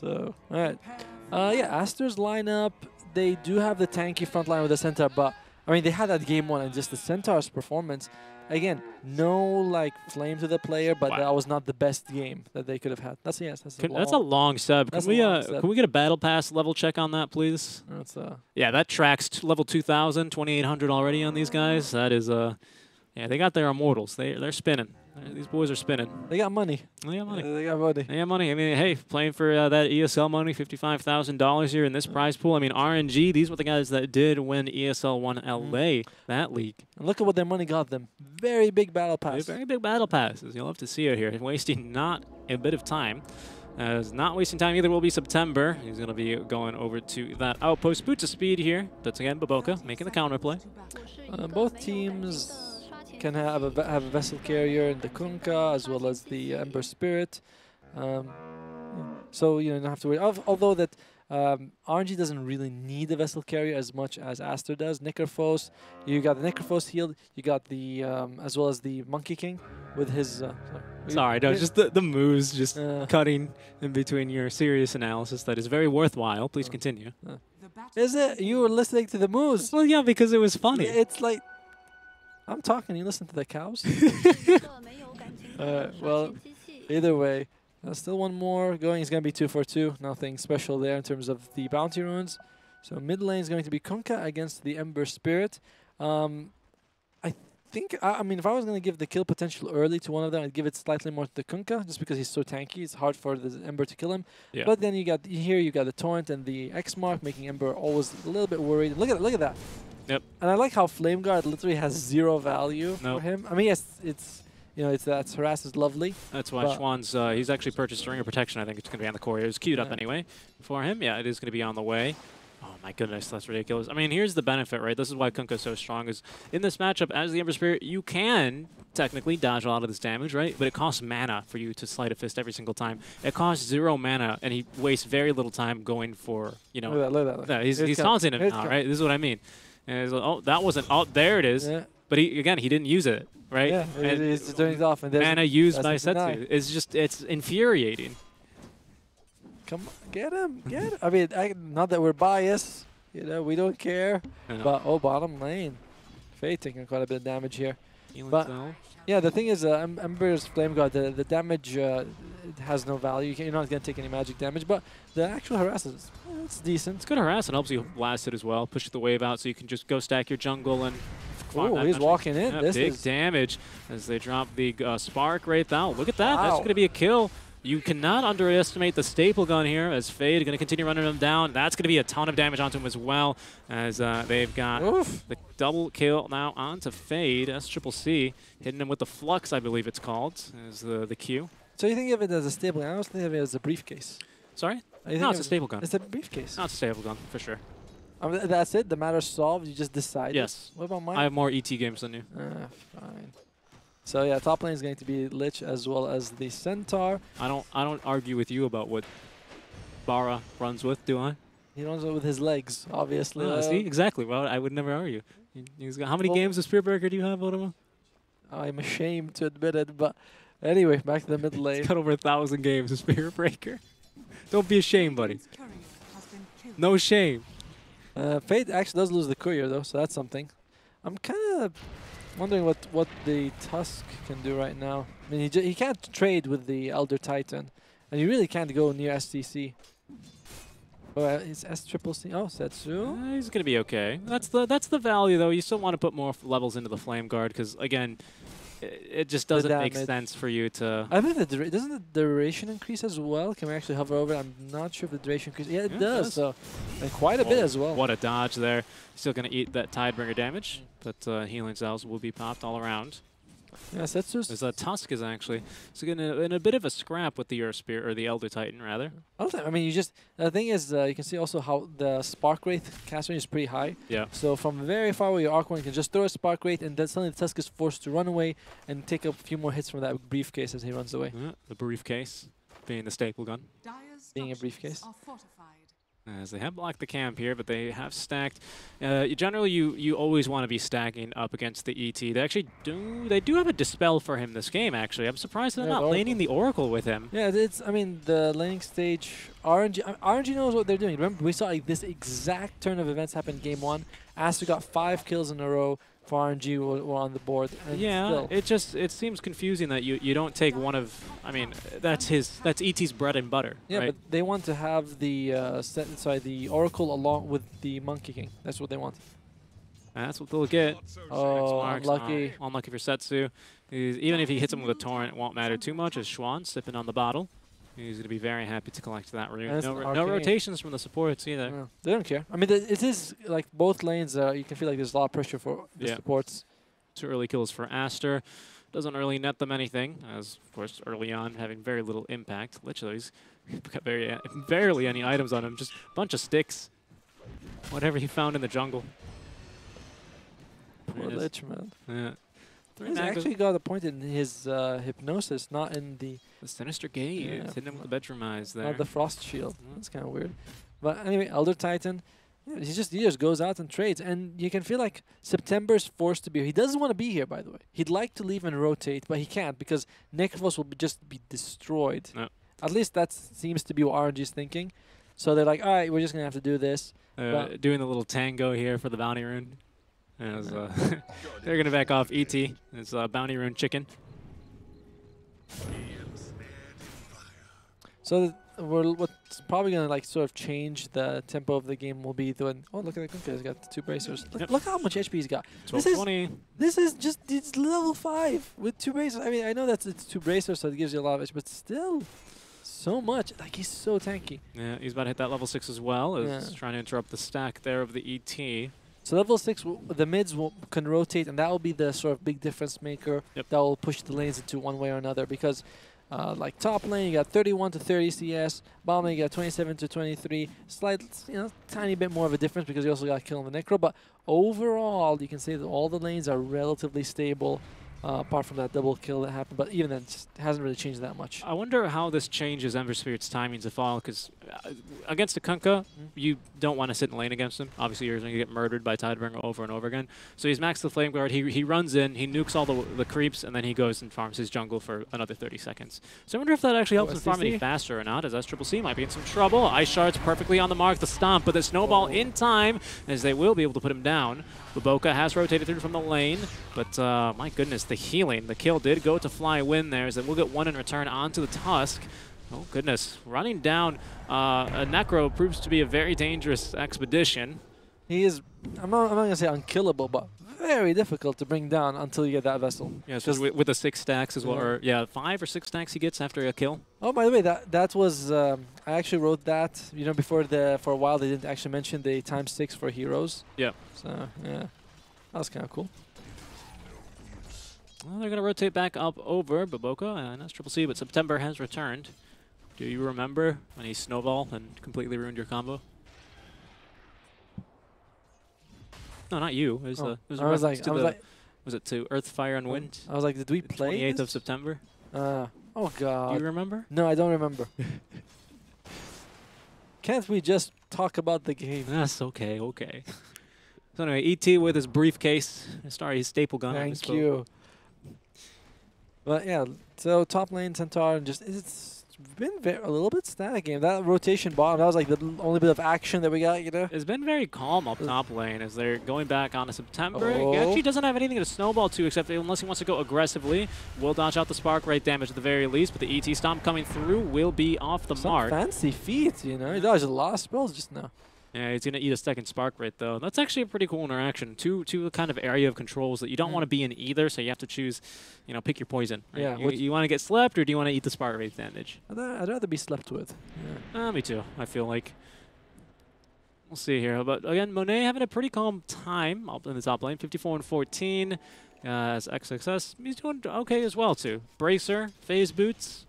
So, all right. Yeah, Aster's lineup, they do have the tanky front line with the Centaur, but, I mean, they had that game 1 and just the Centaur's performance. Again, no, like, flame to the player, but that was not the best game that they could have had. That's, yes, that's a long sub. Can we get a battle pass level check on that, please? That's, yeah, that tracks level 2,000, 2,800 already on these guys. That is, yeah, they got their immortals. They're spinning. These boys are spinning. They got money. They got money. They got money. They got money. I mean, hey, playing for that ESL money, $55,000 here in this prize pool. I mean, RNG, these were the guys that did win ESL One LA, that league. And look at what their money got them. Very big battle pass. Very big battle passes. You'll love to see it here. Wasting not a bit of time. Not wasting time either will be September. He's going to be going over to that outpost. Boots of speed here. That's again Baboka making the counterplay. Both teams can have a vessel carrier in the Kunkka as well as the Ember Spirit. So you don't have to worry. Although that RNG doesn't really need the vessel carrier as much as Aster does. Necrophos, you got the Necrophos healed. You got the as well as the Monkey King with his. Sorry, no, just the moves, just cutting in between your serious analysis. That is very worthwhile. Please continue. Is it? You were listening to the moves? Well, yeah, because it was funny. It's like I'm talking. You listen to the cows. Well, either way. Still one more going. It's going to be 2 for 2. Nothing special there in terms of the bounty runes. So mid lane is going to be Kunkka against the Ember Spirit. I think, I mean, if I was going to give the kill potential early to one of them, I'd give it slightly more to the Kunkka, just because he's so tanky. It's hard for the Ember to kill him. Yeah. But then you got the Torrent and the X Mark, making Ember always a little bit worried. Look at that. Yep. And I like how Flame Guard literally has 0 value for him. I mean, yes, it's. You know, that harass is lovely. That's why Schwann's, he's actually purchased Ring of Protection. I think it's going to be on the core. It was queued up anyway for him. Yeah, it is going to be on the way. Oh my goodness, that's ridiculous. I mean, here's the benefit, right? This is why Kunkka is so strong. Is in this matchup, as the Ember Spirit, you can technically dodge a lot of this damage, right? But it costs mana for you to Sleight of Fist every single time. It costs 0 mana, and he wastes very little time going for, you know. Look at that. He's taunting him now, right? This is what I mean. And like, oh, that wasn't. Oh, there it is. Yeah. But he didn't use it, right? Yeah, he's turning it off. And mana used by Setsu. It's infuriating. Come on, get him. I mean, not that we're biased, you know, we don't care. But bottom lane, Faye taking quite a bit of damage here. But yeah, the thing is, Ember's Flame Guard, the damage it has no value. You're not going to take any magic damage, but the actual harass it's decent. It's good harass and helps you blast it as well. Push the wave out so you can just go stack your jungle and. Oh, he's walking in. Yeah, big damage as they drop the spark right now. Look at that. Wow. That's going to be a kill. You cannot underestimate the staple gun here as Fade going to continue running him down. That's going to be a ton of damage onto him as well as they've got the double kill now onto Fade. That's Triple C hitting him with the Flux, I believe it's called, is the Q. So you think of it as a staple gun? I was thinking of it as a briefcase. Sorry? No, it's a staple gun. It's a briefcase. No, it's a staple gun, for sure. That's it? The matter's solved? You just decide? Yes. What about mine? I have more ET games than you. Fine. So yeah, top lane is going to be Lich as well as the Centaur. I don't argue with you about what Bara runs with, do I? He runs with his legs, obviously. See, exactly. Well, I would never argue. He's got, how many games of Spearbreaker do you have, Otama? I'm ashamed to admit it, but anyway, back to the mid lane. He's got over 1,000 games of Spearbreaker. Don't be ashamed, buddy. No shame. Fate actually does lose the courier though, so that's something. I'm kind of wondering what the Tusk can do right now. I mean, he can't trade with the Elder Titan, and you really can't go near STC. Oh, it's S-triple-C. Oh, Setsu. He's gonna be okay. That's the value though. You still want to put more levels into the Flame Guard because again, it just doesn't make sense for you to. I think doesn't the duration increase as well? Can we actually hover over it? I'm not sure if the duration increases. Yeah, it does. So, and quite a bit as well. What a dodge there. Still going to eat that Tidebringer damage, but healing cells will be popped all around. Yeah, Setsu's. There's Tusk is actually in a bit of a scrap with the Earth Spear, or the Elder Titan rather. I mean, the thing is, you can see also how the Spark Wraith cast range is pretty high. Yeah. So from very far away, your Archon can just throw a Spark Wraith, and then suddenly the Tusk is forced to run away and take a few more hits from that briefcase as he runs away. The briefcase being the staple gun. Being a briefcase. As they have blocked the camp here, but they have stacked. Generally, you always want to be stacking up against the ET. They actually do have a dispel for him this game. Actually, I'm surprised they're not laning the Oracle with him. Yeah, it's. I mean, the laning stage RNG knows what they're doing. Remember, we saw like this exact turn of events happen in game 1. Aster got 5 kills in a row. For RNG were on the board. And yeah, it seems confusing that you don't take one of. I mean, that's ET's bread and butter. Yeah, right? but they want to have the the Oracle along with the Monkey King. That's what they want. And that's what they'll get. Oh, unlucky. Unlucky for Setsu. Even if he hits him with a torrent, it won't matter too much. As Schwan sipping on the bottle. He's going to be very happy to collect that rune. No rotations from the supports either. No, they don't care. I mean, it is like both lanes. You can feel like there's a lot of pressure for the supports. 2 early kills for Aster. Doesn't really net them anything, as of course early on having very little impact. Literally, he's got barely any items on him. Just a bunch of sticks. Whatever he found in the jungle. Poor Lich, man. Yeah. He's actually got a point in his hypnosis, not in the Sinister Gaze. Hitting him with the bedroom eyes there. Not the Frost Shield. That's kind of weird. But anyway, Elder Titan, he just goes out and trades. And you can feel like September's forced to be here. He doesn't want to be here, by the way. He'd like to leave and rotate, but he can't because Necrophos will just be destroyed. No. At least that seems to be what RNG is thinking. So they're like, all right, we're just going to have to do this. Doing the little tango here for the bounty rune. As, they're going to back off ET. It's bounty rune chicken. So what's probably going to like sort of change the tempo of the game will be when look at that, he's got 2 bracers. Look how much HP he's got. This is just it's level 5 with 2 bracers. I mean, I know it's 2 bracers, so it gives you a lot of HP, but still so much. Like he's so tanky. Yeah, he's about to hit that level 6 as well. Is trying to interrupt the stack there of the ET. So level 6, the mids can rotate, and that will be the sort of big difference maker that will push the lanes into one way or another. Because, like top lane, you got 31 to 30 CS. Bottom lane, you got 27 to 23. Slight, tiny bit more of a difference because you also got kill on the Necro. But overall, you can say that all the lanes are relatively stable. Apart from that double kill that happened, but even then, it just hasn't really changed that much. I wonder how this changes Ember Spirit's timings of fall, because against a Kunkka, you don't want to sit in lane against him. Obviously, you're going to get murdered by Tidebringer over and over again. So he's maxed the Flame Guard, he runs in, he nukes all the creeps, and then he goes and farms his jungle for another 30 seconds. So I wonder if that actually helps him farm any faster or not, as SCCC might be in some trouble. Ice Shard's perfectly on the mark, the stomp, but the snowball in time, as they will be able to put him down. Baboka has rotated through from the lane, but my goodness, the healing. The kill did go to Fly Win there, as we'll get 1 in return onto the Tusk. Oh goodness, running down a Necro proves to be a very dangerous expedition. He is, I'm not going to say unkillable, but very difficult to bring down until you get that vessel. Yeah, so with the 6 stacks as well, or 5 or 6 stacks he gets after a kill. Oh, by the way, that was, I actually wrote that, for a while they didn't actually mention the ×6 for heroes. Yeah. So, yeah, that was kind of cool. Well, they're going to rotate back up over Baboka, and that's CCC, but September has returned. Do you remember when he snowballed and completely ruined your combo? No, not you. It was, was it to Earth, Fire, and Wind? I was like, did we play 28th of September? Oh, God. Do you remember? No, I don't remember. Can't we just talk about the game? That's okay, okay. So anyway, ET with his briefcase. Sorry, his staple gun. Thank you. But yeah, so top lane Centaur, and just it's been a little bit static game. That rotation bottom, that was like the only bit of action that we got, It's been very calm up top lane as they're going back onto September. He actually doesn't have anything to snowball to, except unless he wants to go aggressively. Will dodge out the spark rate damage at the very least, but the ET stomp coming through will be off the mark. Fancy feat, He dodged a lot of spells just now. Yeah, he's going to eat a second spark rate, though. That's actually a pretty cool interaction. Two kind of area of controls that you don't want to be in either, so you have to choose, pick your poison. Right? Yeah. You want to get slept, or do you want to eat the spark rate damage? I'd rather be slept with. Yeah. Me too, I feel like. We'll see here. But again, Monet having a pretty calm time up in the top lane, 54-14. As XXS, he's doing okay as well, too. Bracer, phase boots.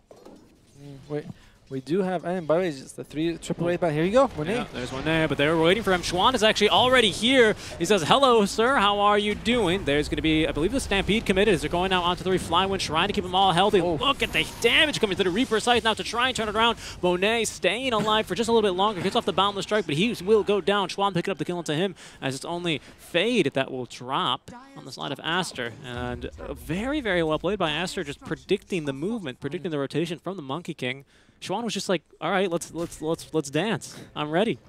Wait. We do have, and by the way, it's just the 3 triple raid back. Here you go, Monet. Yeah, there's Monet, but they were waiting for him. Schwan is actually already here. He says, hello, sir, how are you doing? There's going to be, I believe, the Stampede committed as they're going out onto the Flywind, trying to keep them all healthy. Oh. Look at the damage coming to the Reaper site now to try and turn it around. Monet staying alive for just a little bit longer, gets off the Boundless Strike, but he will go down. Schwan picking up the kill into him as it's only Fade that will drop on the side of Aster. And very, very well played by Aster, just predicting the movement, predicting the rotation from the Monkey King. Schwan was just like, all right, let's dance. I'm ready.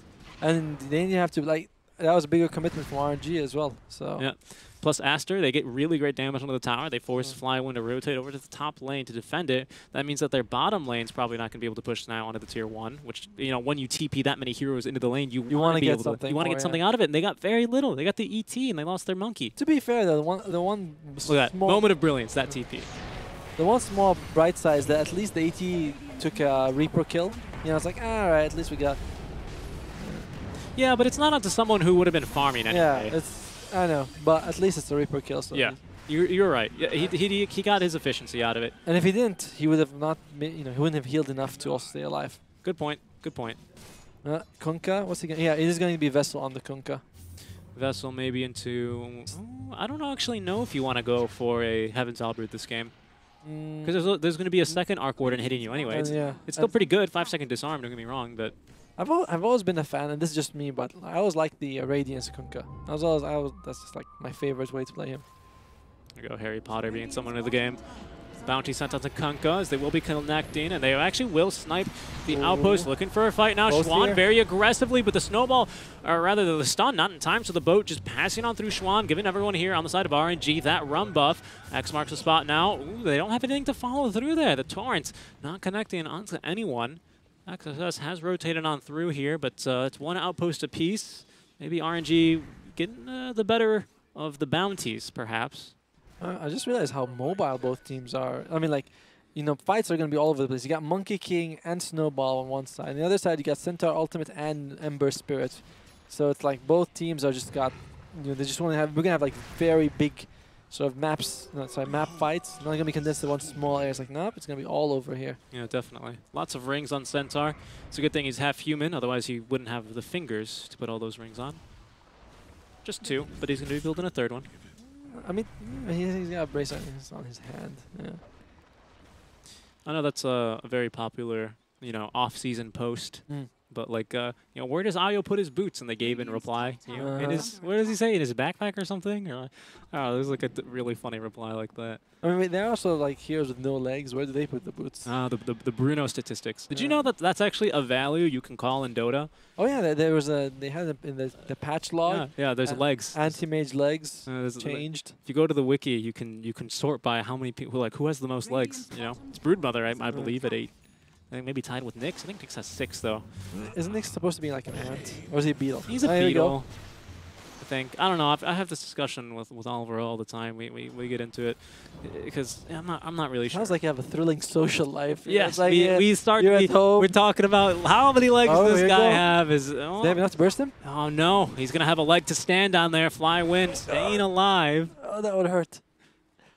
And then you have to, like, that was a bigger commitment from RNG as well. So Yeah. Plus Aster, they get really great damage onto the tower. They force Flywind to rotate over to the top lane to defend it. That means that their bottom lane's probably not going to be able to push now onto the tier 1, which, you know, when you TP that many heroes into the lane, you want to be able to, you want to get something out of it. And they got very little. They got the ET and they lost their monkey. to be fair, though, the one Look at that moment of brilliance, that TP. The one small bright side is that at least the AT took a Reaper kill. You know, it's like, all right, at least we got. Yeah, but it's not onto someone who would have been farming anyway. Yeah, I know, but at least it's a Reaper kill. So yeah, you're right. Yeah, he got his efficiency out of it. And if he didn't, he would have not. You know, he wouldn't have healed enough to also stay alive. Good point. Good point. Kunkka, what's he going? Yeah, it is going to be Vessel on the Kunkka. Vessel maybe into. I don't actually know if you want to go for a Heaven's Albert this game. Because there's going to be a second Arc Warden hitting you anyway. It's still pretty good. 5-second disarm, don't get me wrong, but I've always been a fan, and this is just me, but I always liked the Radiance Kunkka. That's just like my favorite way to play him. There you go, Harry Potter being someone in the game. Bounty sent out to Kunkka as they will be connecting, and they actually will snipe the outpost, looking for a fight now. Both Schwan here. very aggressively, but the snowball, or rather the stun, not in time, so the boat just passing on through Schwan, giving everyone here on the side of RNG that run buff. X marks the spot now. Ooh, they don't have anything to follow through there. The Torrents not connecting onto anyone. XSS has rotated on through here, but it's one outpost apiece. Maybe RNG getting the better of the bounties, perhaps. I just realized how mobile both teams are. I mean, like, you know, fights are going to be all over the place. You got Monkey King and Snowball on one side. On the other side, you got Centaur Ultimate and Ember Spirit. So it's like both teams are just got, you know, they just want to have, we're going to have like very big sort of map fights. Not going to be condensed to one small area. It's like, nope, it's going to be all over here. Yeah, definitely. Lots of rings on Centaur. It's a good thing he's half human, otherwise he wouldn't have the fingers to put all those rings on. Just 2, but he's going to be building a 3rd one. I mean, he's got a brace on his hand. Yeah. I know that's a very popular, you know, off-season post. But like, you know, where does Ayo put his boots? And they gave in reply, you know, in his, what does he say? In his backpack or something? Or, oh, there's like a really funny reply like that. I mean, they're also like heroes with no legs. Where do they put the boots? The Bruno statistics. Did you know that that's actually a value you can call in Dota? Oh yeah, there was they had it in the patch log. Yeah, there's legs. Anti-mage legs changed. If you go to the wiki, you can sort by how many people, like who has the most legs. You know, it's Broodmother, I believe, at 8. I think maybe tied with Nyx. I think Nyx has 6 though. Isn't Nyx supposed to be like an ant, or is he a beetle? He's a beetle. I think. I don't know. I have this discussion with Oliver all the time. We get into it because I'm not really sure. Sounds like you have a thrilling social life. Yes, like, we're talking about how many legs does this guy have. They have enough to burst him? Oh no, he's gonna have a leg to stand on there. Flywind staying alive. Oh, that would hurt.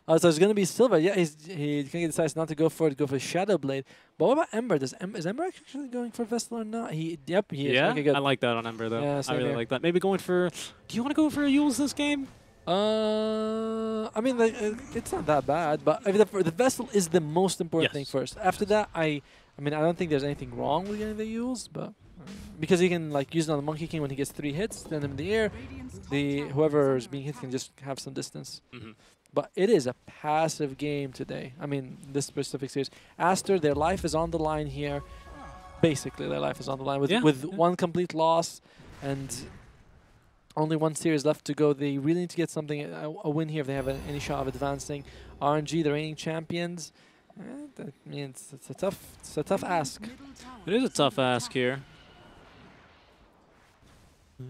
So it's going to be Silver. Yeah, he decides not to go for it, go for Shadow Blade. But what about Ember? Is Ember actually going for Vessel or not? Yep, he is. Yeah, okay, good. I like that on Ember, though. Yeah, I really like that. Maybe going for... Do you want to go for a Yules this game? I mean, like, it's not that bad. But I mean, the Vessel is the most important thing first. After that, I mean, I don't think there's anything wrong with getting the Yules, but... Because he can like use it on the Monkey King when he gets 3 hits, then in the air, whoever is being hit can just have some distance. But it is a passive game today. I mean, this specific series. Aster, their life is on the line here. Basically, their life is on the line with one complete loss and only 1 series left to go. They really need to get something, a win here if they have any shot of advancing. RNG, the reigning champions. I mean, it's a tough ask. It is a tough ask here.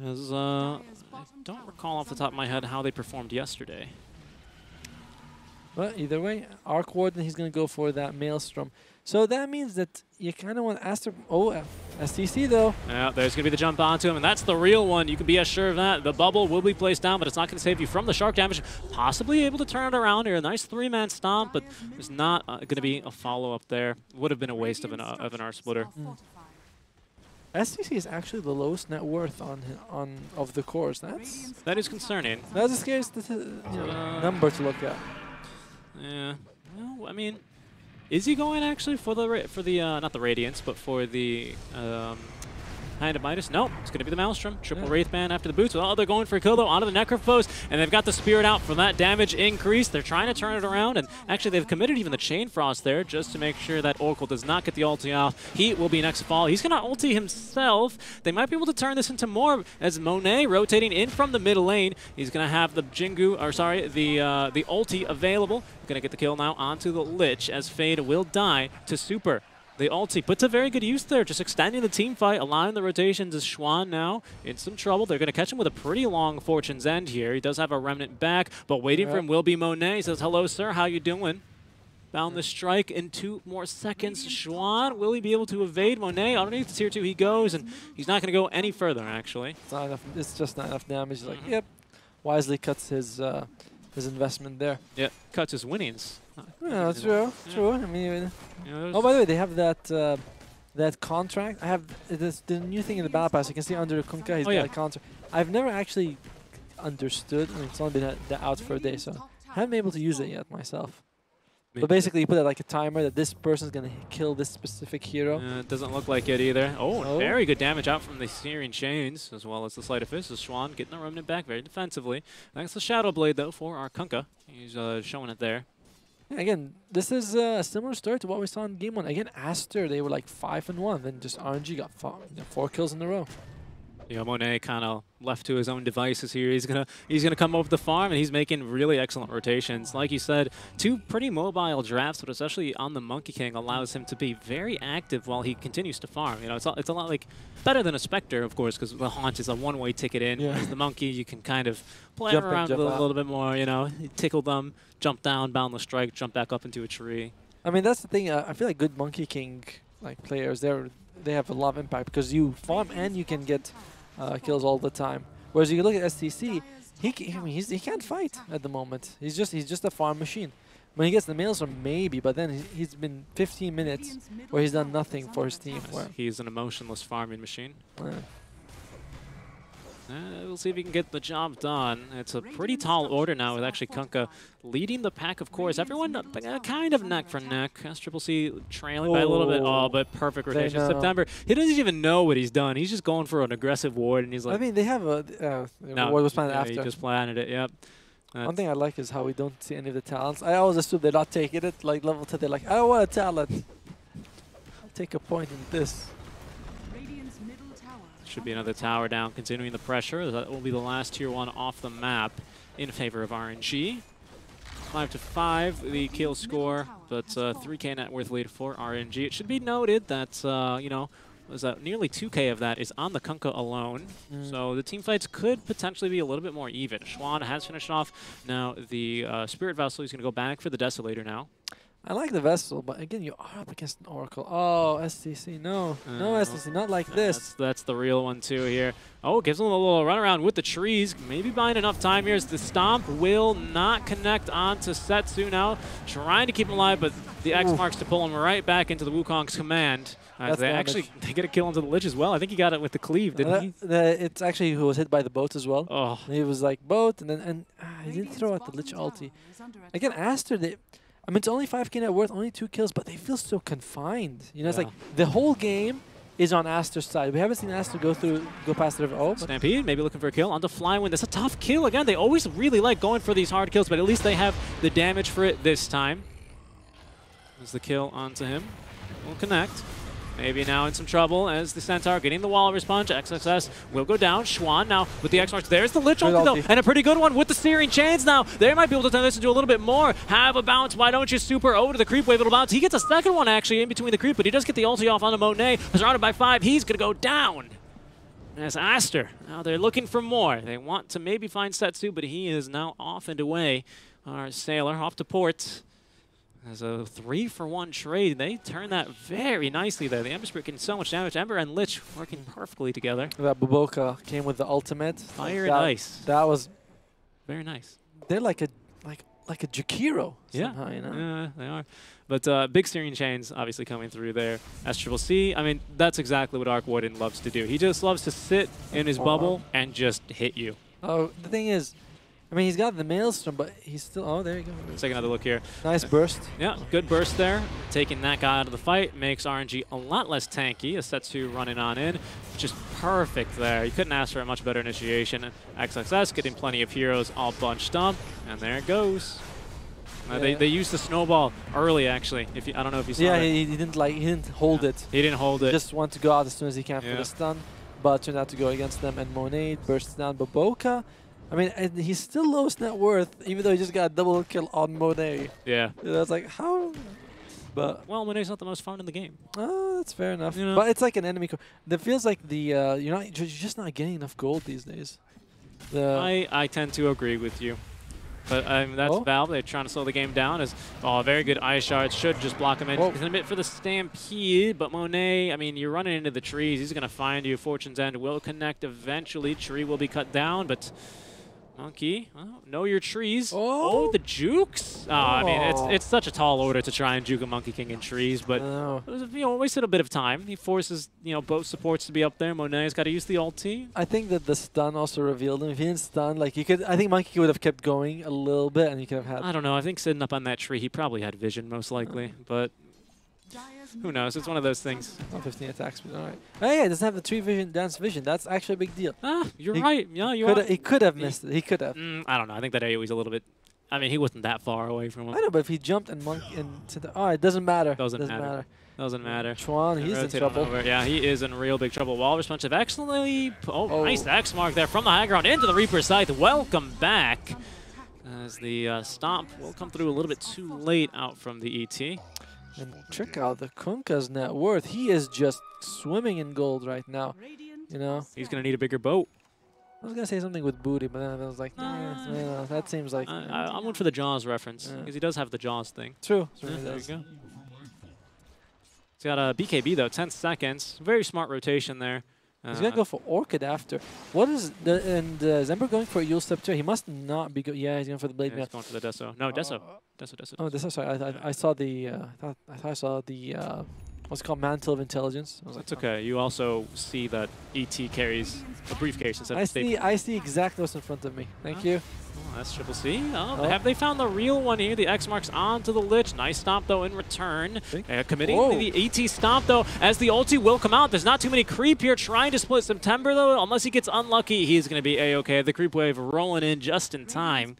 As I don't recall off the top of my head how they performed yesterday. But either way, Arc Warden, he's going to go for that Maelstrom. So that means that you kind of want Aster... Oh, STC though. Yeah, there's going to be the jump onto him, and that's the real one. You can be as sure of that. The bubble will be placed down, but it's not going to save you from the shark damage. Possibly able to turn it around here. A nice 3-man stomp, but there's not going to be a follow-up there. Would have been a waste of an R splitter. STC is actually the lowest net worth on of the cores. That is concerning. That's a scary number to look at. Yeah. Well, I mean, is he going actually for the not the Radiance, but for the Hand of Midas? No, it's going to be the Maelstrom. Triple Wraithband after the boots. Oh, they're going for a kill, though, onto the Necrophos, and they've got the Spirit out for that damage increase. They're trying to turn it around, and actually they've committed even the Chain Frost there just to make sure that Oracle does not get the ulti off. He will be next to fall. He's going to ulti himself. They might be able to turn this into more as Monet rotating in from the middle lane. He's going to have the Jingu, or sorry, the ulti available. Going to get the kill now onto the Lich as Fade will die to Super. The ulti puts a very good use there, just extending the team fight, allowing the rotations as Schwan now in some trouble. They're going to catch him with a pretty long Fortune's End here. He does have a Remnant back, but waiting for him will be Monet. He says, hello, sir, how you doing? Found the strike in 2 more seconds. Schwan, will he be able to evade Monet? Underneath the tier 2 he goes, and he's not going to go any further, actually. It's not enough. It's just not enough damage. He's like, yep. Wisely cuts his investment there. Yeah, cuts his winnings. Yeah, true. True. I mean, oh, by the way, they have that that contract. I have the new thing in the battle pass. You can see under Kunkka, he's got a contract. I've never actually understood. I mean, it's only been out for a day, so I haven't been able to use it yet myself. But basically, you put like a timer that this person's gonna kill this specific hero. It doesn't look like it either. Oh, very good damage out from the Searing Chains, as well as the Sleight of Fist. As Schwan getting the Remnant back very defensively. That's the Shadow Blade, though, for our Kunkka. He's showing it there. Yeah, again, this is a similar story to what we saw in Game 1. Again, Aster, they were like 5-1, then just RNG got 4 kills in a row. Yeah, Monet kind of left to his own devices here. He's gonna come over the farm, and he's making really excellent rotations. Like you said, 2 pretty mobile drafts, but especially on the Monkey King allows him to be very active while he continues to farm. You know, it's a lot like better than a Spectre, of course, because the Haunt is a one-way ticket in. Yeah. Whereas the Monkey, you can kind of play around with a little bit more. You know, you tickle them, jump down, boundless strike, jump back up into a tree. I mean, that's the thing. I feel like good Monkey King like players, they have a lot of impact because you farm and you can get kills all the time. Whereas you look at STC, he can't fight at the moment. He's just a farm machine. When he gets the Maelstrom, maybe, but then he's been 15 minutes where he's done nothing for his team. He's an emotionless farming machine. We'll see if he can get the job done. It's a pretty tall order now with actually Kunkka leading the pack, of course. Everyone kind of neck for neck. SCCC trailing by a little bit. Oh, but perfect rotation. September. He doesn't even know what he's done. He's just going for an aggressive ward, and he's like... I mean, they have a... ward was planted after. He just planted it, yep. One thing I like is how we don't see any of the talents. I always assume they're not taking it. Like level 2, they're like, I don't want a talent. I'll take a point in this. Should be another tower down, continuing the pressure. That will be the last tier 1 off the map in favor of RNG. 5-5, the kill score, but 3K net worth lead for RNG. It should be noted that, you know, nearly 2K of that is on the Kunkka alone. So the team fights could potentially be a little bit more even. Schwan has finished off. Now the Spirit Vessel is going to go back for the Desolator now. I like the Vessel, but again, you are up against an Oracle. Oh, STC, no. No, STC, not like this. That's the real one, too, here. Oh, gives him a little runaround with the trees. Maybe buying enough time here as the Stomp will not connect onto Setsu now. Trying to keep him alive, but the X marks to pull him right back into the Wukong's command. They get a kill into the Lich as well. I think he got it with the cleave, didn't he? It's actually who was hit by the boat as well. Oh. He was like, boat, and then he didn't throw out the Lich ulti. Again, Aster, I mean, it's only 5K net worth, only 2 kills, but they feel so confined. You know, it's like the whole game is on Aster's side. We haven't seen Aster go past the river. Stampede, maybe looking for a kill onto Flywind. That's a tough kill. Again, they always really like going for these hard kills, but at least they have the damage for it this time. There's the kill onto him. Will connect. Maybe now in some trouble as the Centaur getting the Walrus Punch. XXS will go down. Schwan now with the X-Marks. There's the Lich ulti though, and a pretty good one with the Searing Chains now. They might be able to turn this into a little bit more. Have a bounce. Why don't you super over to the creep wave? It'll bounce. He gets a second one actually in between the creep, but he does get the ulti off onto Monet. Surrounded by 5. He's going to go down. As Aster. Now they're looking for more. They want to maybe find Setsu, but he is now off and away. Our Sailor off to port. As a 3-for-1 trade, they turn that very nicely there. The Ember Spirit getting so much damage. Ember and Lich working perfectly together. That Buboka came with the ultimate. Fire and ice. That was very nice. They're like a Jakiro Yeah, somehow, you know? yeah, they are. But big steering chains obviously coming through there. SCCC, I mean, that's exactly what Arc Warden loves to do. He just loves to sit in his bubble and just hit you. Oh, the thing is, I mean, he's got the Maelstrom, but he's still... Oh, there you go. Let's take another look here. Nice burst. Yeah, good burst there. Taking that guy out of the fight makes RNG a lot less tanky. A Setsu running on in. Just perfect there. You couldn't ask for a much better initiation. XXS getting plenty of heroes all bunched up. And there it goes. They used the snowball early, actually. I don't know if you saw that. Yeah, he didn't hold it. He didn't hold it. Just want to go out as soon as he can for the stun. But turned out to go against them. And Monet bursts down Buboka. I mean, and he's still lowest net worth, even though he just got a double kill on Monet. Yeah. That's like, how? But well, Monet's not the most fun in the game. Oh, that's fair enough. You know? But it's like an enemy. That feels like the you're just not getting enough gold these days. I tend to agree with you. But that's Valve. They're trying to slow the game down. A very good Ice Shard should just block him in. He's going to bit for the Stampede, but Monet, I mean, you're running into the trees. He's going to find you. Fortune's End will connect eventually. Tree will be cut down, but Monkey, well, know your trees. Oh, the jukes. I mean, it's such a tall order to try and juke a Monkey King in trees, but wasted a bit of time. He forces both supports to be up there. Monet's got to use the ulti. I think that the stun also revealed him. If he didn't stun, like I think Monkey would have kept going a little bit, and he could have had. I don't know. I think sitting up on that tree, he probably had vision most likely, but. Who knows? It's one of those things. 15 attacks, all right. Oh yeah, it doesn't have the tree vision, dance vision. That's actually a big deal. Ah, you're right. Yeah, you are. He could have missed it. He could have. I don't know. I think that AoE's a little bit. I mean, he wasn't that far away from him. I know, but if he jumped and it doesn't matter. Doesn't matter. Doesn't matter. Chuan, he's in trouble. Yeah, he is in real big trouble. Wall responsive excellently. Nice X mark there from the high ground into the Reaper scythe. Welcome back. As the stomp will come through a little bit too late out from the ET. And check out the Kunkka's net worth. He is just swimming in gold right now. You know? He's going to need a bigger boat. I was going to say something with booty, but then I was like, that seems like... I went for the Jaws reference, because he does have the Jaws thing. True. There you go. He's got a BKB, though, 10 seconds. Very smart rotation there. He's going to go for Orchid after. What is Zember going for Yule Step 2? He must not be good. Yeah, he's going for the Blade Mail. He's going for the Deso. No, Deso. Deso. Oh, Deso, sorry. I saw the, I saw the, what's it called, Mantle of Intelligence. That's okay. You also see that ET carries a briefcase instead of a staple. I see exactly what's in front of me. Thank you. Oh, that's CCC. Have they found the real one here? The X marks onto the Lich. Nice stomp, though, in return. Committing to the ET stomp, though, as the ulti will come out. There's not too many creep here trying to split September, though. Unless he gets unlucky, he's going to be A-okay. The creep wave rolling in just in time.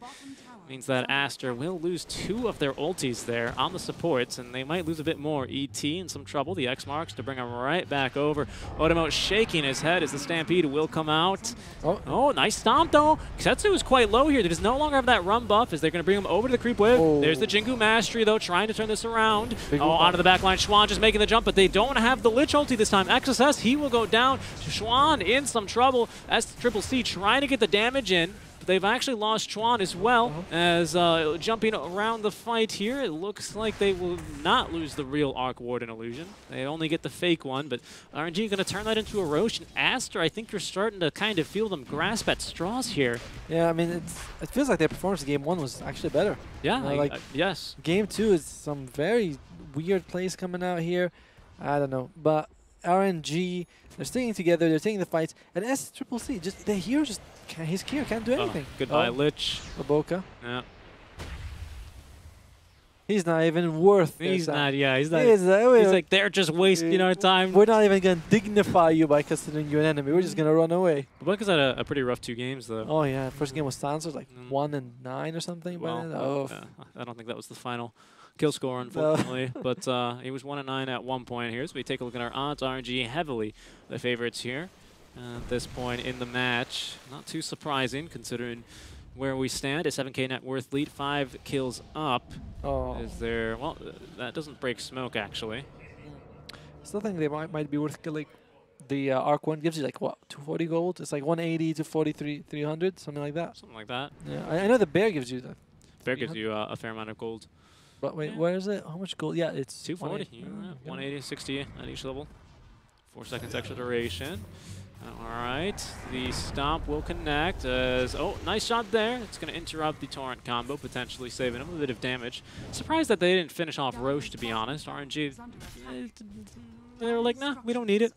Means that Aster will lose 2 of their ultis there on the supports, and they might lose a bit more. ET in some trouble. The X marks to bring him right back over. Otomo shaking his head as the Stampede will come out. Oh, nice stomp, though. Setsu is quite low here. They just no longer have that run buff as they're going to bring him over to the creep wave. There's the Jingu Mastery, though, trying to turn this around. Onto the back line. Schwan just making the jump, but they don't have the Lich ulti this time. XSS, he will go down. Schwan in some trouble as CCC trying to get the damage in. They've actually lost Chuan as well as jumping around the fight here. It looks like they will not lose the real Arc Warden illusion. They only get the fake one, but RNG going to turn that into Erosion. Aster, I think you're starting to kind of feel them grasp at straws here. Yeah, I mean, it feels like their performance in Game 1 was actually better. Yeah, yes. Game 2 is some very weird plays coming out here. I don't know, but RNG, they're sticking together, they're taking the fights, and SCCC, just the hero just his gear can't do anything. Goodbye, Lich. Buboka. Yeah. He's not even worth it. He's not, he's like, they're just wasting our time. We're not even going to dignify you by considering you an enemy. We're just going to run away. Buboka's had a pretty rough 2 games, though. Oh, yeah. First game was Sansa, like 1-9 or something. Well, I don't think that was the final kill score, unfortunately. But he was 1-9 at one point here. So we take a look at our odds. RNG heavily the favorites here at this point in the match. Not too surprising considering where we stand. A 7K net worth lead, 5 kills up. Is there? Well, that doesn't break smoke actually. Still think they might be worth killing. The Arc 1 gives you like what, 240 gold? It's like 180 to 300, something like that. Something like that. Yeah, I know the Bear gives you that. Bear gives you a fair amount of gold. But wait, Yeah. where is it? How much gold? Yeah, it's 240. 180. 180, 60 at each level. 4 seconds extra duration. All right, the stomp will connect as, oh, nice shot there. It's going to interrupt the Torrent combo, potentially saving him a bit of damage. Surprised that they didn't finish off Roche, to be honest. RNG, they were like, nah, we don't need it.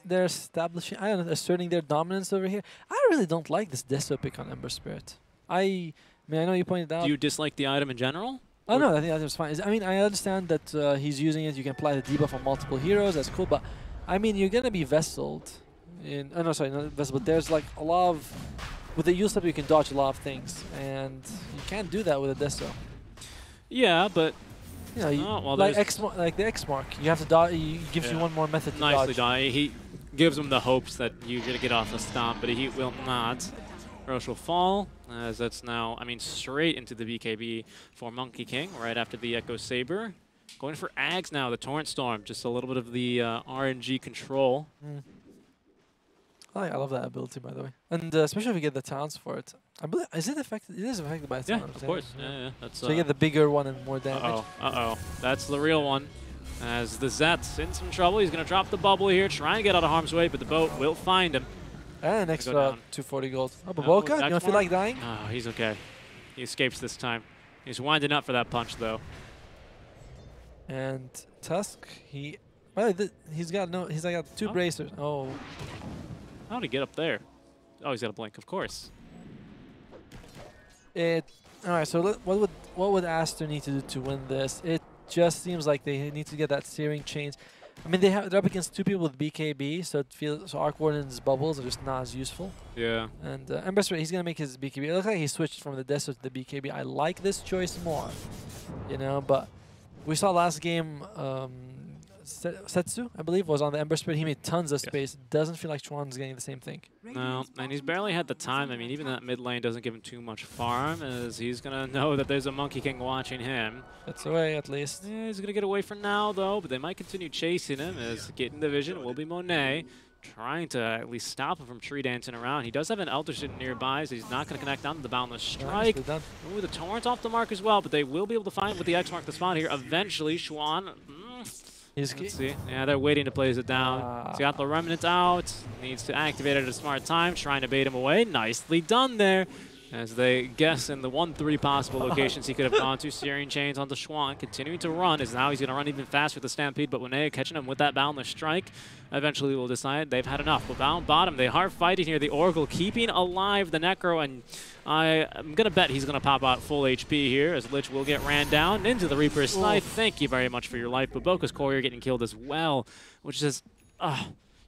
They're establishing, I don't know, asserting their dominance over here. I really don't like this Deso pick on Ember Spirit. I mean, I know you pointed out. Do you dislike the item in general? Oh no, I think that was fine. I mean, I understand that he's using it. You can apply the debuff on multiple heroes. That's cool, but I mean, you're gonna be vesseled. Oh no, sorry, not vesseled. But there's like a lot of with the use up, you can dodge a lot of things, and you can't do that with a Deso. Yeah, but You know, well, like the X mark, you have to dodge. He gives you one more method to nicely dodge. done. He gives him the hopes that you're gonna get off the stomp, but he will not. Roche will fall, as that's now, I mean, straight into the BKB for Monkey King, right after the Echo Saber. Going for Ags now, the Torrent Storm, just a little bit of the RNG control. I love that ability, by the way, and especially if you get the talents for it. I believe it is affected by Yeah, talents. of course. Yeah. That's, so you get the bigger one and more damage. That's the real one. As the Zet's in some trouble, he's going to drop the bubble here, try and get out of harm's way, but the boat will find him. And an extra 240 gold. Oh, Baboka, you don't feel like dying? Oh, he's okay. He escapes this time. He's winding up for that punch, though. And Tusk, he's got two bracers. Oh. How'd he get up there? Oh, he's got a blink, of course. All right. So what would Aster need to do to win this? It just seems like they need to get that searing change. I mean, they're up against two people with BKB, so it feels Arc Warden's bubbles are just not as useful. Yeah. And Ember Spirit, he's gonna make his BKB. It looks like he switched from the Deso to the BKB. I like this choice more, you know. But we saw last game, Setsu, I believe, was on the Ember Spirit. He made tons of space. Doesn't feel like Chuan's getting the same thing. No, and he's barely had the time. I mean, even that mid lane doesn't give him too much farm, as he's going to know that there's a Monkey King watching him. That's away, at least. Yeah, he's going to get away for now, though, but they might continue chasing him, as getting the vision will be Monet, trying to at least stop him from tree dancing around. He does have an Elder Shit nearby, so he's not going to connect down to the Boundless Strike. Ooh, the Torrent's off the mark as well, but they will be able to find with the X mark the spot here. Eventually, Chuan... Let's see. Yeah, they're waiting to place it down. He's got the Remnant out. Needs to activate it at a smart time. Trying to bait him away. Nicely done there. As they guess in the 1-3 possible locations he could have gone to. Searing Chains onto Schwan. Continuing to run. As now he's going to run even faster with the Stampede. But Winea catching him with that Boundless Strike. Eventually will decide they've had enough. But down bottom, they are fighting here. The Oracle keeping alive the Necro. And I'm going to bet he's going to pop out full HP here. As Lich will get ran down into the Reaper's Scythe. Thank you very much for your life. But Boka's Courier getting killed as well. Which is...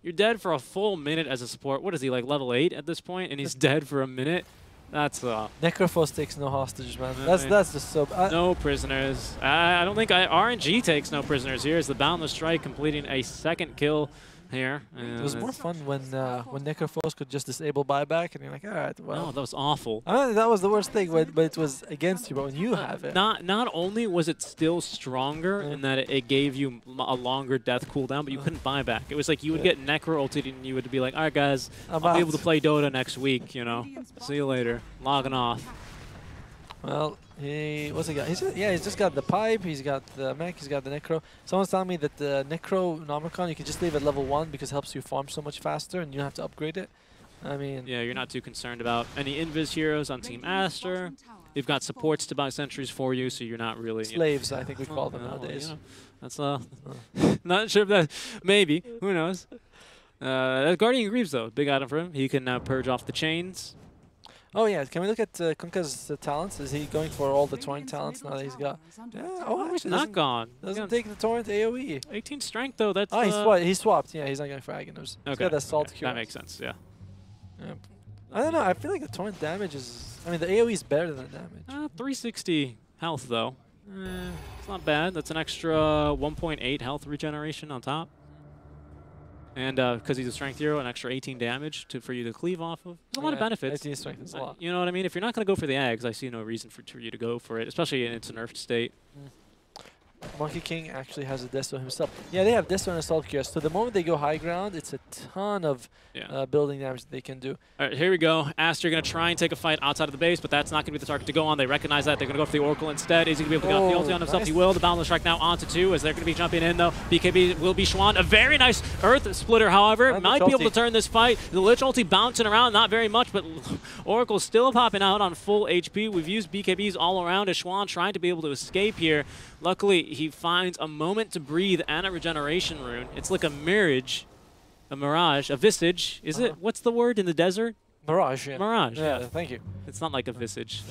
you're dead for a full minute as a support. What is he, like level 8 at this point? And he's dead for a minute? That's Necrophos takes no hostages, man. That's just so. No prisoners. I don't think RNG takes no prisoners here. As the Boundless Strike completing a second kill here. It was more fun when Necrophos could just disable buyback, and you're like, all right, well. No, that was awful. I mean, that was the worst thing, but it was against you. But when you have it, not only was it still stronger in that it gave you a longer death cooldown, but you couldn't buy back. It was like you would get Necro ulted, and you would be like, all right, guys, I'll be able to play Dota next week. You know, see you later. Logging off. Well, what's he got? He's just got the pipe, he's got the mech, he's got the necro. Someone's telling me that the necro Nomicon you can just leave at level 1 because it helps you farm so much faster and you don't have to upgrade it. I mean... Yeah, you're not too concerned about any Invis heroes on Team Aster. You've got supports to buy sentries for you, so you're not really... Slaves, I think we call them nowadays. You know, that's not sure if that... Maybe. Who knows? Guardian Greaves, though. Big item for him. He can now purge off the chains. Oh yeah, can we look at Kunkka's talents? Is he going for all the Torrent talents now that he's got? Yeah, actually not gone. Doesn't take the Torrent AoE. 18 strength though, that's... Oh, he swapped. Yeah, he's not going for Agoners. Okay. He's got that Salt Cure. That makes sense, yeah. I don't know, I feel like the Torrent damage is... I mean, the AoE is better than the damage. 360 health though. It's not bad. That's an extra 1.8 health regeneration on top. And because he's a strength hero, an extra 18 damage for you to cleave off of. There's a lot of benefits. 18 strength is a lot. You know what I mean? If you're not going to go for the Ags, I see no reason for you to go for it, especially in its nerfed state. Monkey King actually has a Desto himself. Yeah, they have Desto and Assault Gear. So the moment they go high ground, it's a ton of building damage that they can do. All right, here we go. Aster going to try and take a fight outside of the base, but that's not going to be the target to go on. They recognize that. They're going to go for the Oracle instead. Is he going to be able to get off the ulti on himself? Nice. He will. The Boundless Strike now onto 2 as they're going to be jumping in, though. BKB will be Schwann. A very nice Earth Splitter, however. Might be able to turn this fight. The Lich ulti bouncing around, not very much, but Oracle still popping out on full HP. We've used BKBs all around as Schwann trying to be able to escape here. Luckily, he finds a moment to breathe and a regeneration rune. It's like a mirage, a mirage, a visage. Is it? What's the word in the desert? Mirage, yeah. Mirage. Yeah, thank you. It's not like a visage.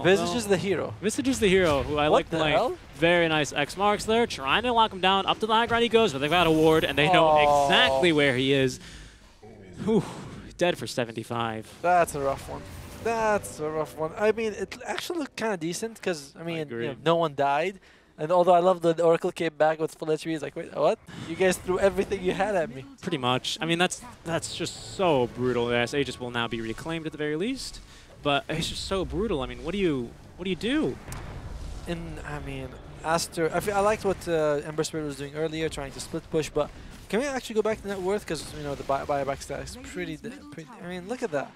Visage is the hero. Visage is the hero who I like playing. Hell? Very nice X marks there, trying to lock him down. Up to the high ground he goes, but they've got a ward, and they know exactly where he is. Whew, dead for 75. That's a rough one. That's a rough one. I mean, it actually looked kind of decent because, I mean, no one died. And although I love the Oracle came back with full HP, it's like, wait, what? You guys threw everything you had at me. Pretty much. I mean, that's just so brutal. Yes, Aegis will now be reclaimed at the very least. But it's just so brutal. I mean, what do you do? I mean, Aster, I liked what Ember Spirit was doing earlier, trying to split push, but can we actually go back to net worth? Because, you know, the buyback stat is pretty, I mean, look at that.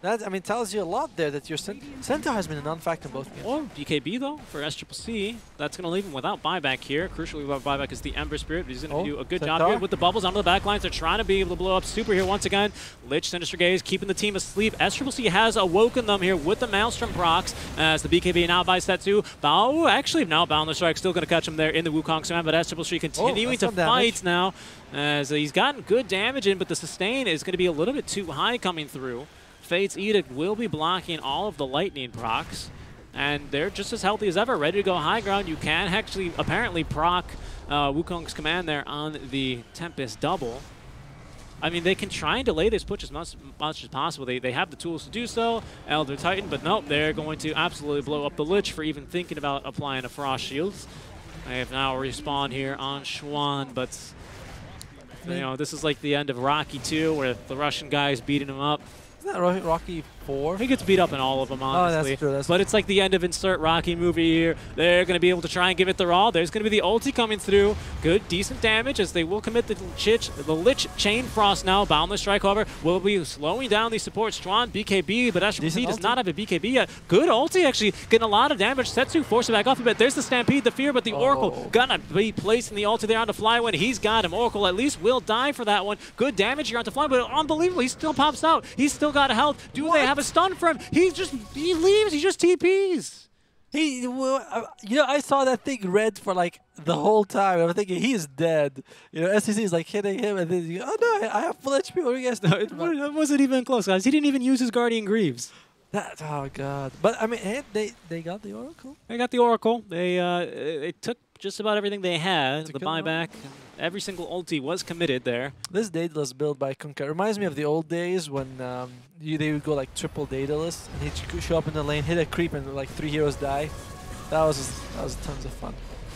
That, I mean, tells you a lot there that your Centaur has been a non-factor in both games. Or BKB, though, for SCCC. That's going to leave him without buyback here. Crucially, without buyback is the Ember Spirit. He's going to do a good job here with the bubbles onto the back lines. They're trying to be able to blow up Super here once again. Lich, Sinister Gaze, keeping the team asleep. SCCC has awoken them here with the Maelstrom procs as the BKB now by Setsu. Actually, now Boundless Strike still going to catch him there in the Wukong Slam, but SCCC continuing to fight now as he's gotten good damage in, but the sustain is going to be a little bit too high coming through. Fate's Edict will be blocking all of the lightning procs, and they're just as healthy as ever, ready to go high ground. You can actually apparently proc Wukong's command there on the Tempest double. I mean, they can try and delay this push as much as possible. They have the tools to do so, Elder Titan, but nope, they're going to absolutely blow up the Lich for even thinking about applying a Frost Shield. They have now respawned here on Schwann, but you know, this is like the end of Rocky 2, where the Russian guy is beating him up. Isn't that Rocky 4? He gets beat up in all of them, honestly. That's true. But it's like the end of insert Rocky movie here. They're going to be able to try and give it their all. There's going to be the ulti coming through. Good, decent damage as they will commit the Lich Chain Frost now. Boundless Strike, however, will be slowing down the support. Strong BKB, but SCCC does not have a BKB yet. Good ulti, actually, getting a lot of damage. Setsu forced it back off a bit. There's the Stampede, the Fear, but the Oracle gonna be placing the ulti there onto Flywin. He's got him. Oracle at least will die for that one. Good damage here onto Flywin, but unbelievable. He still pops out. He's still got health. Do they have a stun for him? He leaves. He just TPs. You know, I saw that thing red for like the whole time. I'm thinking he's dead. You know, SCC is like hitting him, and then oh no, I have full HP. What are you guys doing? It wasn't even close, guys. He didn't even use his Guardian Greaves. Oh god! But I mean, they got the Oracle. They got the Oracle. They took just about everything they had. The buyback. Every single ulti was committed there. This Daedalus build by Kunkka reminds me of the old days when they would go like triple Daedalus, and he'd show up in the lane, hit a creep, and like 3 heroes die. That was tons of fun.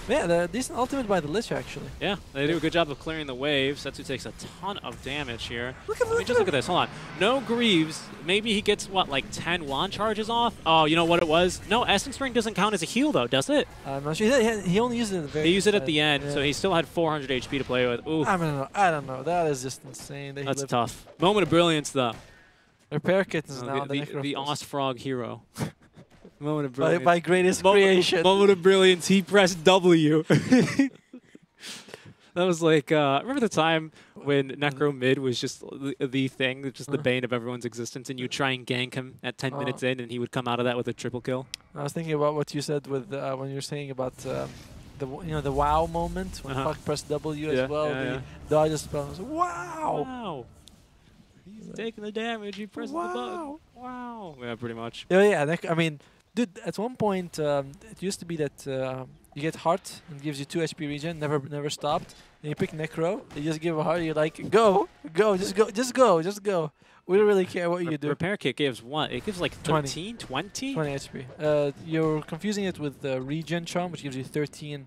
Yeah, the decent ultimate by the Lich, actually. Yeah, they do a good job of clearing the wave. Setsu takes a ton of damage here. Look at just look at this. Hold on. No Greaves. Maybe he gets, what, like 10 wand charges off? Oh, you know what it was? No, Essence Ring doesn't count as a heal, though, does it? I'm not sure. He only used it at the very end. He used it at the end, so he still had 400 HP to play with. Ooh. I don't know. That is just insane. That's tough. Moment of brilliance, though. Repair kit is now the Ostfrog hero. Moment of brilliance. By greatest creation. Moment of brilliance. He pressed W. That was like, remember the time when Necro mid was just the thing, just the bane of everyone's existence, and you try and gank him at 10 minutes in, and he would come out of that with a triple kill? I was thinking about what you said with when you were saying about the WoW moment when Puck pressed W as well. The dodge spell was wow. He's taking the damage. He pressed the button. Wow. Yeah, pretty much. Yeah. I mean. Dude, at one point, it used to be that you get heart and gives you 2 HP regen, never stopped. And you pick Necro, you just give a heart, you're like, go, just go. We don't really care what you do. Repair kit gives what? It gives like 13, 20? 20 HP. You're confusing it with the regen charm, which gives you 13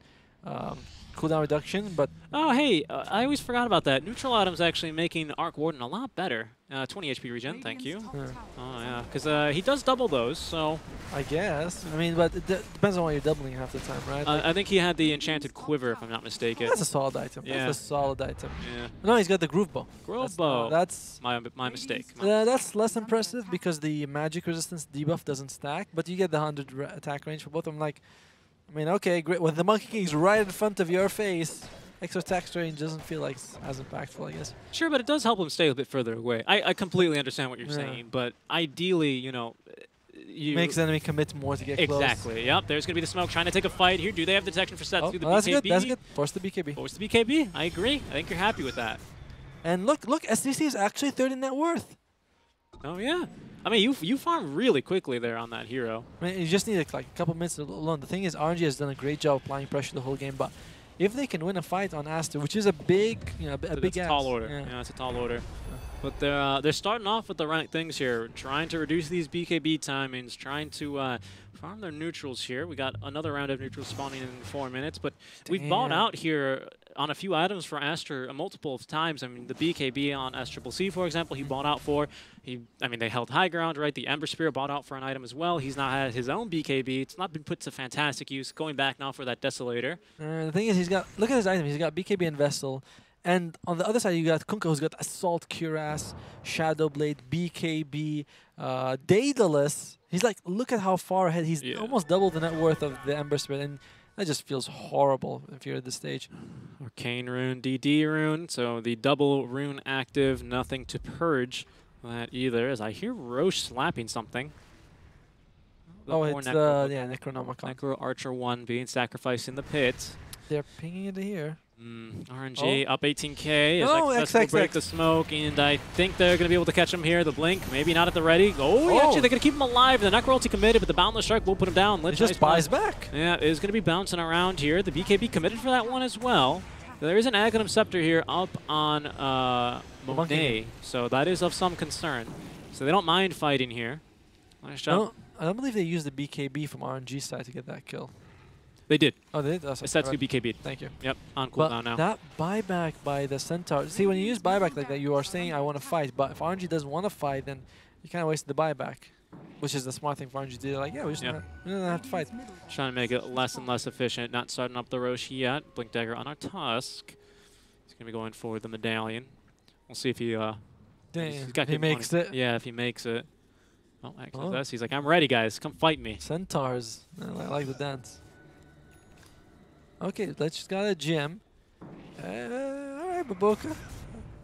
cooldown reduction, but Oh, hey, I always forgot about that. Neutral Atom's actually making Arc Warden a lot better. 20 HP regen, thank you. Oh, yeah, because he does double those, so... I guess. I mean, but it depends on what you're doubling half the time, right? Like, I think he had the Enchanted Quiver, if I'm not mistaken. that's a solid item. Yeah. That's a solid item. Yeah. No, he's got the Groove Bow. Groove Bow. That's my mistake. that's less impressive because the magic resistance debuff doesn't stack, but you get the 100 attack range for both of them. Like, I mean, okay, great. When the Monkey King's right in front of your face, extra attack range doesn't feel like as impactful, I guess. Sure, but it does help him stay a bit further away. I completely understand what you're saying, but ideally, you know... Makes the enemy commit more to get close. Exactly. Yep. There's going to be the smoke trying to take a fight here. Do they have detection for sets through the BKB? That's good. That's good. Force the BKB. Force the BKB. I agree. I think you're happy with that. And look, SDC is actually third in net worth. Oh yeah. I mean, you farm really quickly there on that hero. I mean, you just need like a couple minutes alone. The thing is, RNG has done a great job applying pressure the whole game, but if they can win a fight on Aster, which is a big, a big ass. Tall order. Yeah, it's a tall order. But they're starting off with the right things here, trying to reduce these BKB timings, trying to farm their neutrals here. We got another round of neutrals spawning in 4 minutes, but we've bought out here on a few items for Aster multiple times. I mean, the BKB on SCCC, for example, he bought out for. I mean, they held high ground, right? The Ember Spear bought out for an item as well. He's now had his own BKB. It's not been put to fantastic use. Going back now for that Desolator. The thing is, look at his item. He's got BKB and Vessel. And on the other side, you got Kunkka, who's got Assault, Cuirass, Shadow Blade, BKB, Daedalus. He's like, look at how far ahead. He's almost double the net worth of the Ember Spirit, and that just feels horrible if you're at this stage. Arcane Rune, DD Rune, so the double rune active, nothing to purge that either, as I hear Roche slapping something. Oh, it's Necronomicon. Necro Archer 1 being sacrificed in the pit. They're pinging into here. RNG up 18k. Oh, Will break the smoke, and I think they're going to be able to catch him here. The blink, maybe not at the ready. Actually, they're going to keep him alive. The Necro ulti committed, but the Boundless Strike will put him down. It just buys back. Yeah, it is going to be bouncing around here. The BKB committed for that one as well. There is an Aghanim Scepter here up on Monet, so that is of some concern. So they don't mind fighting here. Nice job. No, I don't believe they used the BKB from RNG side to get that kill. They did. Oh, they did? It's set to BKB. Thank you. Yep, on cooldown now. That buyback by the Centaur. See, when you use buyback like that, you are saying, I want to fight. But if RNG doesn't want to fight, then you kind of wasted the buyback, which is the smart thing for RNG to do. Like, yeah, we don't have to fight. Trying to make it less and less efficient. Not starting up the Roche yet. Blink Dagger on our Tusk. He's going to be going for the Medallion. We'll see if he he makes it. Yeah, if he makes it. Oh, actually, he's like, I'm ready, guys. Come fight me. Centaurs. I like the dance. Okay, let's just got a gem. All right, Baboka.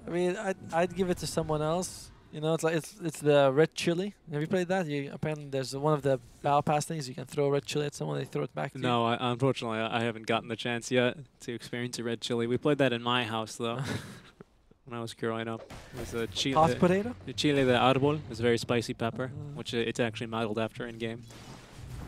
I mean, I'd give it to someone else. You know, it's like it's the red chili. Have you played that? Apparently, there's one of the battle pass things. You can throw red chili at someone, they throw it back to you. No, unfortunately, I haven't gotten the chance yet to experience a red chili. We played that in my house though. When I was growing up, it was a chile. Hot potato. The chile de árbol is very spicy pepper, which it's actually modeled after in game.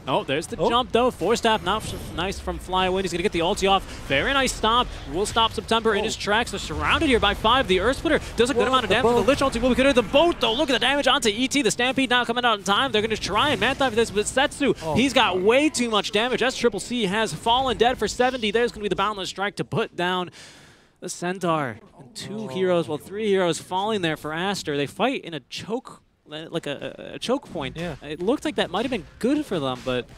Oh, there's the jump, though. Force staff, nice from Flyaway. He's going to get the ulti off. Very nice stop. Will stop September in his tracks. They're surrounded here by 5. The Earth Splitter does a good amount of damage. The Lich ulti will be good at the boat, though. Look at the damage onto ET. The Stampede now coming out in time. They're going to try and man-dive this, but Setsu, he's got way too much damage. SCCC has fallen dead for 70. There's going to be the Boundless Strike to put down the Centaur. And 2 heroes, 3 heroes falling there for Aster. They fight in a choke, like a choke point. Yeah. It looked like that might have been good for them, but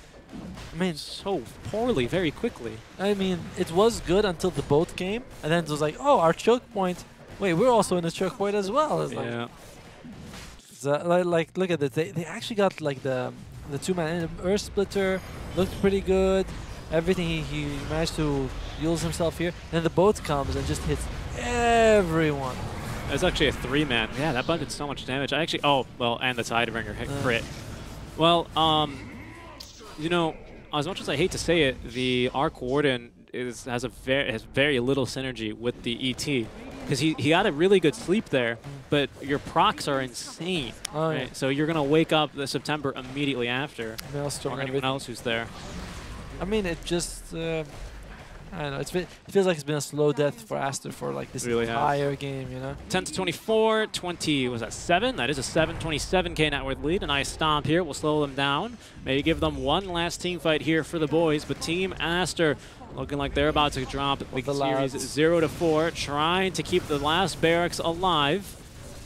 I mean, so poorly very quickly. I mean, it was good until the boat came, and then it was like, oh, our choke point. Wait, we're also in a choke point as well. It's like, look at this. They actually got like the 2-man Earth Splitter looked pretty good. Everything he managed to use himself here. Then the boat comes and just hits everyone. It's actually a 3-man. Yeah, that bug did so much damage. I actually, and the Tidebringer hit crit. Well, you know, as much as I hate to say it, the Arc Warden has very little synergy with the ET. Because he got a really good sleep there, but your procs are insane. Right? Yeah. So you're going to wake up the September immediately after. Maelstrom or anyone else who's there. I mean, it just... I don't know. It feels like it's been a slow death for Aster for like this Really entire game, you know? 10 to 24, 20, was that 7? That is a 7, 27K net worth lead. A nice stomp here. We'll slow them down. Maybe give them one last team fight here for the boys. But Team Aster looking like they're about to drop the series 0 to 4, trying to keep the last barracks alive,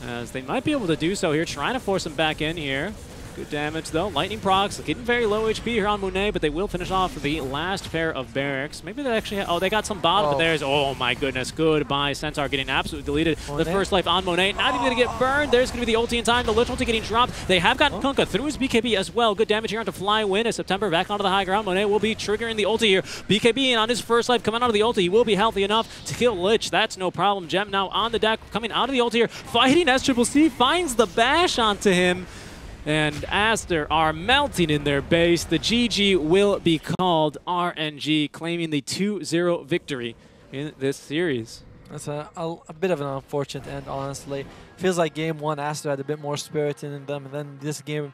as they might be able to do so here, trying to force them back in here. Good damage, though. Lightning procs, getting very low HP here on Monet, but they will finish off the last pair of barracks. Maybe they actually oh, they got some bottom, but there's, oh my goodness, goodbye. Centaur getting absolutely deleted. Monet. The first life on Monet, not even going to get burned. There's going to be the ulti in time. The Lich ulti getting dropped. They have gotten Kunkka through his BKB as well. Good damage here onto Fly Win as September back onto the high ground. Monet will be triggering the ulti here. BKB on his first life coming out of the ulti. He will be healthy enough to kill Lich. That's no problem. Gem now on the deck, coming out of the ulti here. Fighting SCCC, finds the bash onto him. And Aster are melting in their base. The GG will be called. RNG claiming the 2-0 victory in this series. That's a bit of an unfortunate end, honestly. Feels like game one, Aster had a bit more spirit in them, and then this game,